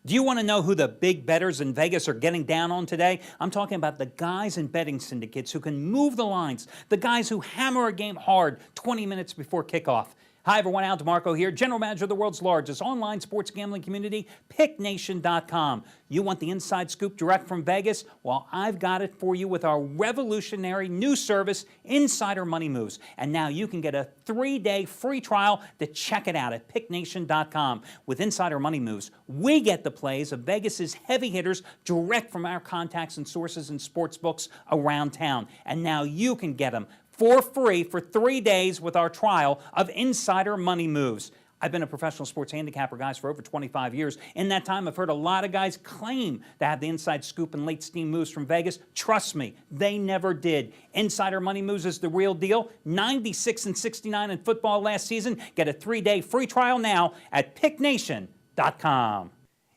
Do you want to know who the big bettors in Vegas are getting down on today? I'm talking about the guys in betting syndicates who can move the lines, the guys who hammer a game hard 20 minutes before kickoff. Hi everyone, Al DeMarco here, General Manager of the world's largest online sports gambling community, PickNation.com. You want the inside scoop direct from Vegas? Well, I've got it for you with our revolutionary new service, Insider Money Moves. And now you can get a 3-day free trial to check it out at PickNation.com. With Insider Money Moves, we get the plays of Vegas's heavy hitters direct from our contacts and sources in sports books around town. And now you can get them for free for 3 days with our trial of Insider Money Moves. I've been a professional sports handicapper, guys, for over 25 years. In that time, I've heard a lot of guys claim to have the inside scoop and late steam moves from Vegas. Trust me, they never did. Insider Money Moves is the real deal. 96-69 in football last season. Get a 3-day free trial now at PickNation.com.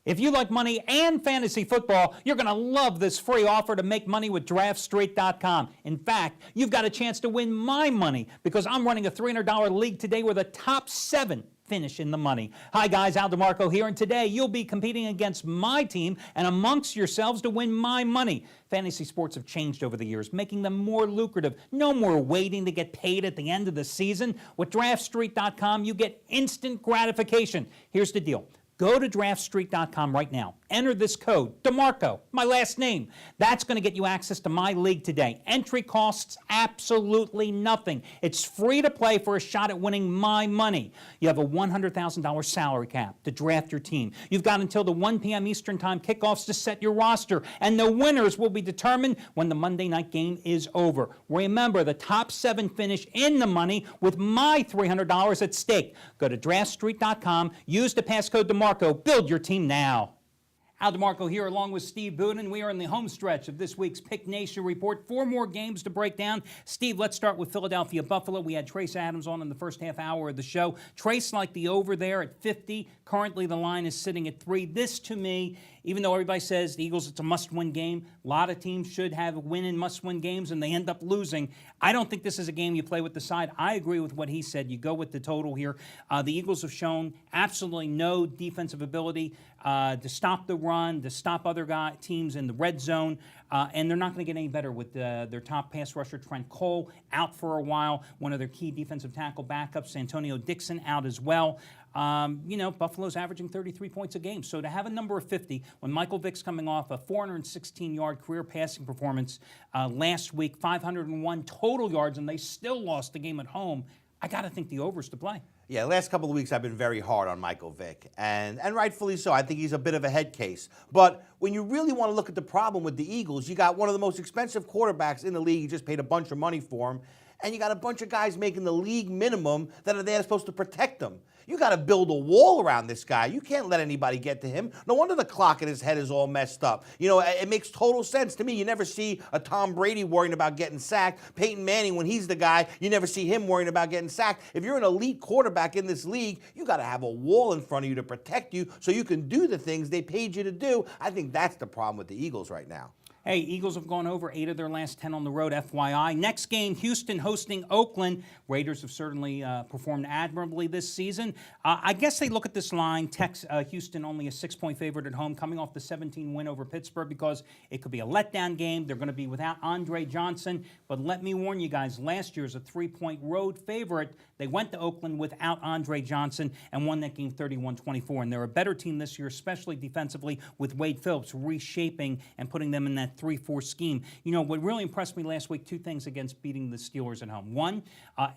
If you like money and fantasy football, you're going to love this free offer to make money with DraftStreet.com. In fact, you've got a chance to win my money because I'm running a $300 league today where the top 7 finish in the money. Hi guys, Al DeMarco here, and today you'll be competing against my team and amongst yourselves to win my money. Fantasy sports have changed over the years, making them more lucrative. No more waiting to get paid at the end of the season. With DraftStreet.com, you get instant gratification. Here's the deal. Go to DraftStreet.com right now. Enter this code, DeMarco, my last name. That's going to get you access to my league today. Entry costs absolutely nothing. It's free to play for a shot at winning my money. You have a $100,000 salary cap to draft your team. You've got until the 1 p.m. Eastern Time kickoffs to set your roster, and the winners will be determined when the Monday night game is over. Remember, the top 7 finish in the money with my $300 at stake. Go to DraftStreet.com, use the passcode DeMarco, build your team now. Al DeMarco here along with Steve Budin. We are in the home stretch of this week's Pick Nation Report. 4 more games to break down. Steve, let's start with Philadelphia Buffalo. We had Trace Adams on in the first half hour of the show. Trace liked the over there at 50. Currently the line is sitting at 3. This to me, even though everybody says the Eagles, it's a must-win game, a lot of teams should have win and must-win games, and they end up losing. I don't think this is a game you play with the side. I agree with what he said. You go with the total here. The Eagles have shown absolutely no defensive ability to stop the run, to stop other teams in the red zone, and they're not going to get any better with their top pass rusher, Trent Cole, out for a while. One of their key defensive tackle backups, Antonio Dixon, out as well. Buffalo's averaging 33 points a game. So to have a number of 50 when Michael Vick's coming off a 416-yard career passing performance last week, 501 total yards, and they still lost the game at home, I got to think the over's to play. Yeah, last couple of weeks I've been very hard on Michael Vick, and rightfully so. I think he's a bit of a head case. But when you really want to look at the problem with the Eagles, you got one of the most expensive quarterbacks in the league. You just paid a bunch of money for him. And you got a bunch of guys making the league minimum that are there supposed to protect them. You got to build a wall around this guy. You can't let anybody get to him. No wonder the clock in his head is all messed up. You know, it makes total sense to me. You never see a Tom Brady worrying about getting sacked. Peyton Manning, when he's the guy, you never see him worrying about getting sacked. If you're an elite quarterback in this league, you got to have a wall in front of you to protect you so you can do the things they paid you to do. I think that's the problem with the Eagles right now. Hey, Eagles have gone over 8 of their last 10 on the road, FYI. Next game, Houston hosting Oakland. Raiders have certainly performed admirably this season. I guess they look at this line, Houston only a 6-point favorite at home, coming off the 17 win over Pittsburgh because it could be a letdown game. They're going to be without Andre Johnson. But let me warn you guys, last year's a 3-point road favorite. They went to Oakland without Andre Johnson and won that game 31-24. And they're a better team this year, especially defensively, with Wade Phillips reshaping and putting them in that 3-4 scheme. You know, what really impressed me last week, 2 things against beating the Steelers at home. One,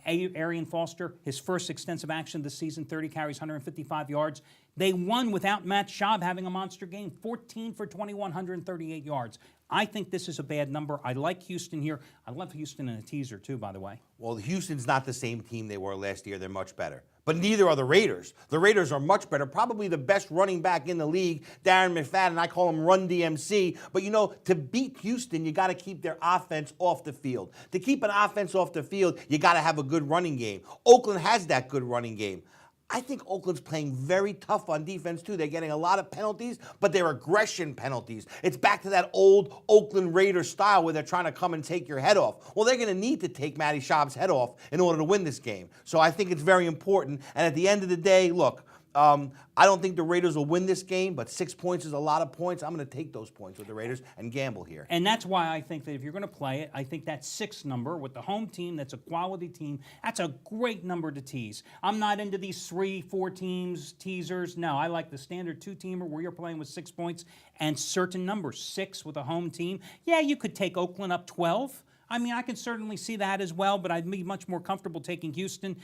Arian Foster, his first extensive action this season, 30 carries, 155 yards. They won without Matt Schaub having a monster game, 14 for 21, 138 yards. I think this is a bad number. I like Houston here. I love Houston in a teaser, too, by the way. Well, Houston's not the same team they were last year. They're much better. But neither are the Raiders. The Raiders are much better. Probably the best running back in the league, Darren McFadden. I call him Run DMC. But, you know, to beat Houston, you got to keep their offense off the field. To keep an offense off the field, you got to have a good running game. Oakland has that good running game. I think Oakland's playing very tough on defense, too. They're getting a lot of penalties, but they're aggression penalties. It's back to that old Oakland Raiders style where they're trying to come and take your head off. Well, they're going to need to take Matty Schaub's head off in order to win this game. So I think it's very important. And at the end of the day, look, I don't think the Raiders will win this game, but 6 points is a lot of points. I'm going to take those points with the Raiders and gamble here. And that's why I think that if you're going to play it, I think that 6 number with the home team, that's a quality team, that's a great number to tease. I'm not into these 3-4 teams teasers. No, I like the standard 2-teamer where you're playing with 6 points and certain numbers. 6 with a home team. Yeah, you could take Oakland up 12. I mean, I can certainly see that as well, but I'd be much more comfortable taking Houston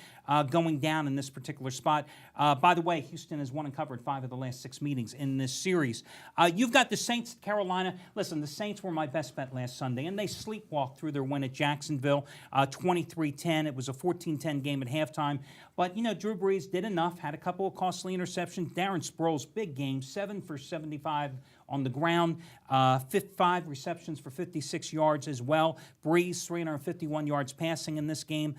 going down in this particular spot. By the way, Houston has won and covered 5 of the last 6 meetings in this series. You've got the Saints, Carolina. Listen, the Saints were my best bet last Sunday, and they sleepwalked through their win at Jacksonville, 23-10. It was a 14-10 game at halftime. But, you know, Drew Brees did enough, had a couple of costly interceptions. Darren Sproles, big game, 7 for 75 on the ground, 5 receptions for 56 yards as well. Brees, 351 yards passing in this game.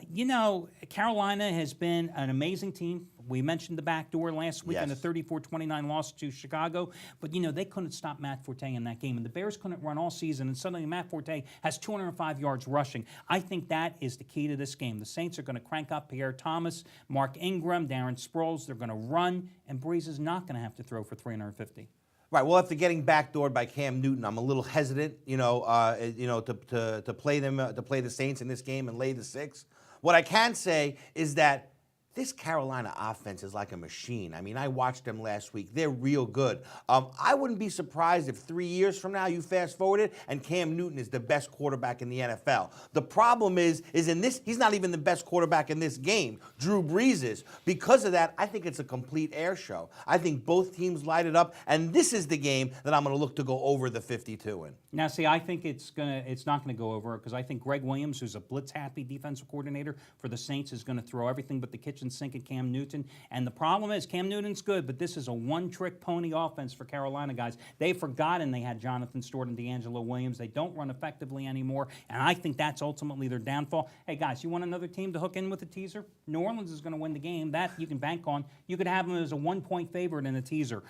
You know, Carolina has been an amazing team. We mentioned the back door last week in a 34-29 loss to Chicago. But, you know, they couldn't stop Matt Forte in that game. And the Bears couldn't run all season. And suddenly Matt Forte has 205 yards rushing. I think that is the key to this game. The Saints are going to crank up Pierre Thomas, Mark Ingram, Darren Sproles. They're going to run. And Brees is not going to have to throw for 350. Right. Well, after getting backdoored by Cam Newton, I'm a little hesitant, to play them, to play the Saints in this game and lay the 6. What I can say is that this Carolina offense is like a machine. I mean, I watched them last week. They're real good. I wouldn't be surprised if 3 years from now you fast forward it and Cam Newton is the best quarterback in the NFL. The problem is in this, he's not even the best quarterback in this game. Drew Brees is. Because of that, I think it's a complete air show. I think both teams light it up, and this is the game that I'm going to look to go over the 52 in. Now, see, I think it's not going to go over because I think Greg Williams, who's a blitz-happy defensive coordinator for the Saints, is going to throw everything but the kitchen sink at Cam Newton. And the problem is Cam Newton's good, but this is a one-trick pony offense for Carolina, guys. They've forgotten they had Jonathan Stewart and D'Angelo Williams. They don't run effectively anymore, and I think that's ultimately their downfall. Hey, guys, you want another team to hook in with a teaser? New Orleans is going to win the game. That you can bank on. You could have them as a 1-point favorite in a teaser.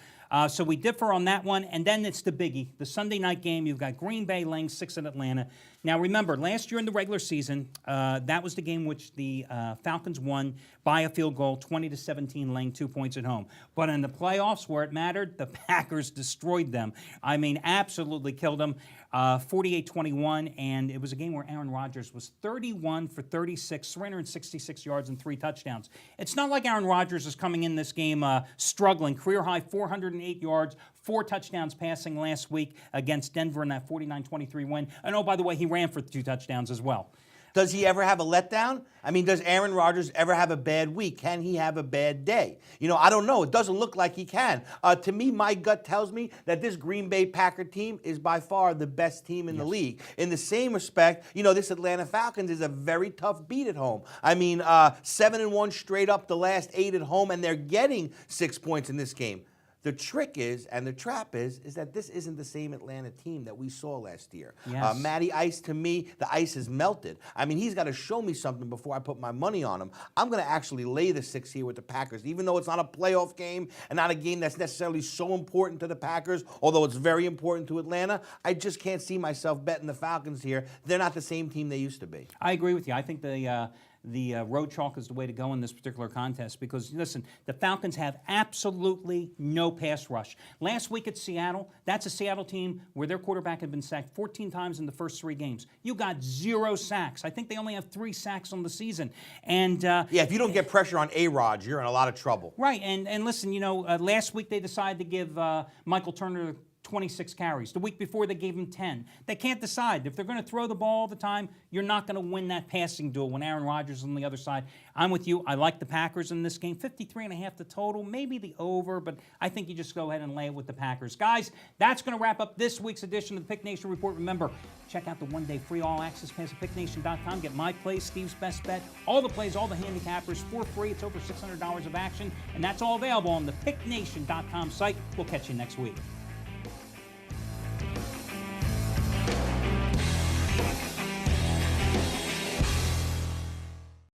So we differ on that one, and then it's the biggie, the Sunday night game. You've got Green Bay laying 6 at Atlanta. Now, remember, last year in the regular season, that was the game which the Falcons won by a field goal, 20-17, laying 2 points at home. But in the playoffs, where it mattered, the Packers destroyed them. I mean, absolutely killed them, 48-21, and it was a game where Aaron Rodgers was 31 for 36, 366 yards and 3 touchdowns. It's not like Aaron Rodgers is coming in this game struggling. Career-high 408 yards, 4 touchdowns passing last week against Denver in that 49-23 win. And, oh, by the way, he ran for 2 touchdowns as well. Does he ever have a letdown? I mean, does Aaron Rodgers ever have a bad week? Can he have a bad day? You know, I don't know. It doesn't look like he can. To me, my gut tells me that this Green Bay Packer team is by far the best team in the league. In the same respect, you know, this Atlanta Falcons is a very tough beat at home. I mean, 7-1 straight up the last 8 at home, and they're getting 6 points in this game. The trick is, and the trap is that this isn't the same Atlanta team that we saw last year. Yes. Matty Ice, to me, the ice is melted. I mean, he's got to show me something before I put my money on him. I'm going to actually lay the 6 here with the Packers, even though it's not a playoff game and not a game that's necessarily so important to the Packers, although it's very important to Atlanta. I just can't see myself betting the Falcons here. They're not the same team they used to be. I agree with you. I think the road chalk is the way to go in this particular contest because, listen, the Falcons have absolutely no pass rush. Last week at Seattle, that's a Seattle team where their quarterback had been sacked 14 times in the first 3 games. You got 0 sacks. I think they only have 3 sacks on the season. And yeah, if you don't get pressure on A-Rod, you're in a lot of trouble. Right, and listen, you know, last week they decided to give Michael Turner 26 carries. The week before, they gave him 10. They can't decide. If they're going to throw the ball all the time, you're not going to win that passing duel when Aaron Rodgers is on the other side. I'm with you. I like the Packers in this game. 53.5 the total, maybe the over, but I think you just go ahead and lay it with the Packers. Guys, that's going to wrap up this week's edition of the Pick Nation Report. Remember, check out the one-day free all-access pass at picknation.com. Get my plays, Steve's best bet, all the plays, all the handicappers for free. It's over $600 of action, and that's all available on the picknation.com site. We'll catch you next week.